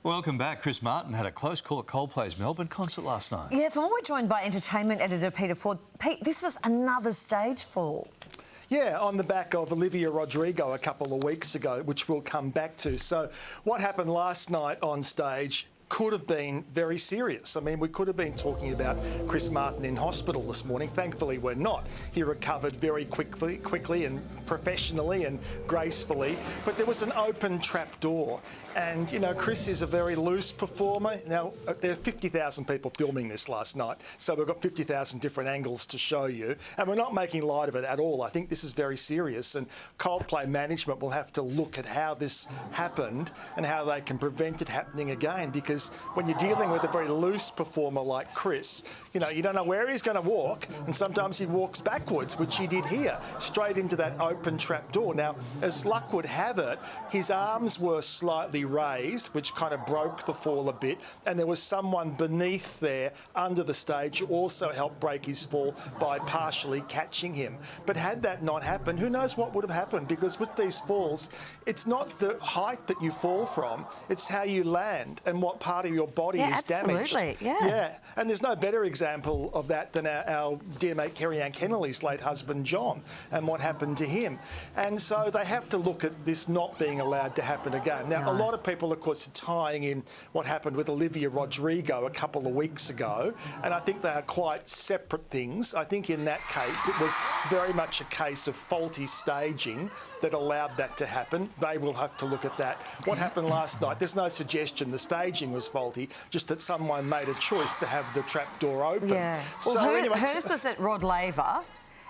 Welcome back. Chris Martin had a close call at Coldplay's Melbourne concert last night. Yeah, for more, we're joined by entertainment editor Peter Ford. Pete, this was another stage fall. Yeah, on the back of Olivia Rodrigo a couple of weeks ago, which we'll come back to. So what happened last night on stage could have been very serious. I mean, we could have been talking about Chris Martin in hospital this morning. Thankfully, we're not. He recovered very quickly and professionally and gracefully. But there was an open trap door. And, you know, Chris is a very loose performer. Now, there are 50,000 people filming this last night, so we've got 50,000 different angles to show you. And we're not making light of it at all. I think this is very serious. And Coldplay management will have to look at how this happened and how they can prevent it happening again. Because when you're dealing with a very loose performer like Chris, you know, you don't know where he's going to walk, and sometimes he walks backwards, which he did here, straight into that open trap door. Now, as luck would have it, his arms were slightly raised, which kind of broke the fall a bit, and there was someone beneath there under the stage who also helped break his fall by partially catching him. But had that not happened, who knows what would have happened? Because with these falls, it's not the height that you fall from, it's how you land and what part of your body is damaged. Yeah, and there's no better example of that than our dear mate Kerry-Anne Kennelly's late husband John and what happened to him. And so they have to look at this not being allowed to happen again. Now, a lot of people, of course, are tying in what happened with Olivia Rodrigo a couple of weeks ago, and I think they are quite separate things. I think in that case it was very much a case of faulty staging that allowed that to happen. They will have to look at that. What happened last night, there's no suggestion the staging was faulty, just that someone made a choice to have the trap door open. Yeah. So well, anyway, hers was at Rod Laver.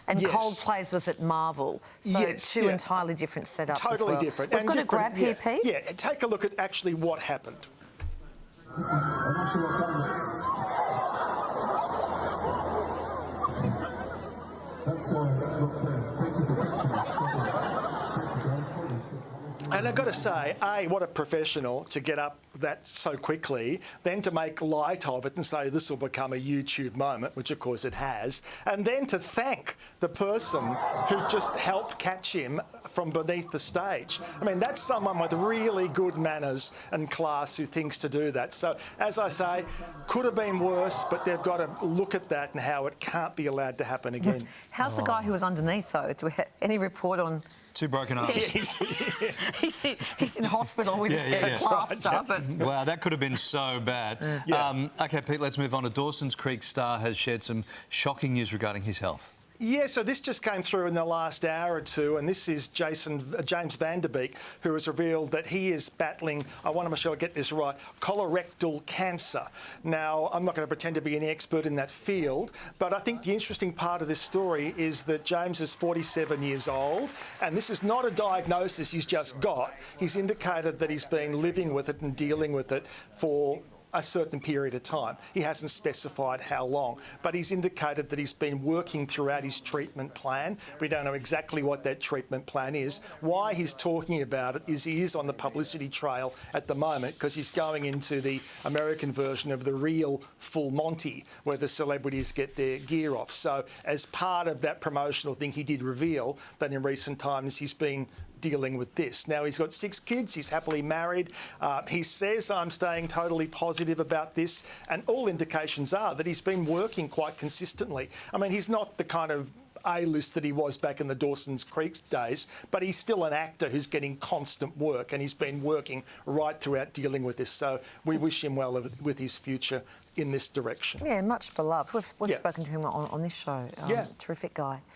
And yes. Coldplay's was at Marvel, so yes, two entirely different setups totally as well. different. We've got a grab here, Pete. Yeah, take a look at actually what happened. I'm not sure what happened. That's not thank you for catching it. And I've got to say, A, what a professional to get up that so quickly, then to make light of it and say this will become a YouTube moment, which of course it has, and then to thank the person who just helped catch him from beneath the stage. I mean, that's someone with really good manners and class who thinks to do that. So, as I say, could have been worse, but they've got to look at that and how it can't be allowed to happen again. How's the guy who was underneath, though? Do we have any report on... Two broken arms. he's in hospital with plaster. Right, but... Wow, that could have been so bad. OK, Pete, let's move on to Dawson's Creek star has shared some shocking news regarding his health. Yeah, so this just came through in the last hour or two, and this is James Van Der Beek, who has revealed that he is battling, I want to make sure I get this right, colorectal cancer. Now, I'm not going to pretend to be any expert in that field, but I think the interesting part of this story is that James is 47 years old, and this is not a diagnosis he's just got. He's indicated that he's been living with it and dealing with it for a certain period of time. He hasn't specified how long, but he's indicated that he's been working throughout his treatment plan. We don't know exactly what that treatment plan is. Why he's talking about it is he is on the publicity trail at the moment because he's going into the American version of the real Full Monty, where the celebrities get their gear off. So as part of that promotional thing, he did reveal that in recent times he's been dealing with this. Now, he's got 6 kids, he's happily married. He says, I'm staying totally positive about this, and all indications are that he's been working quite consistently. I mean, he's not the kind of A-list that he was back in the Dawson's Creek days, but he's still an actor who's getting constant work, and he's been working right throughout dealing with this. So we wish him well with his future in this direction. Yeah, much beloved. We've spoken to him on this show. Terrific guy.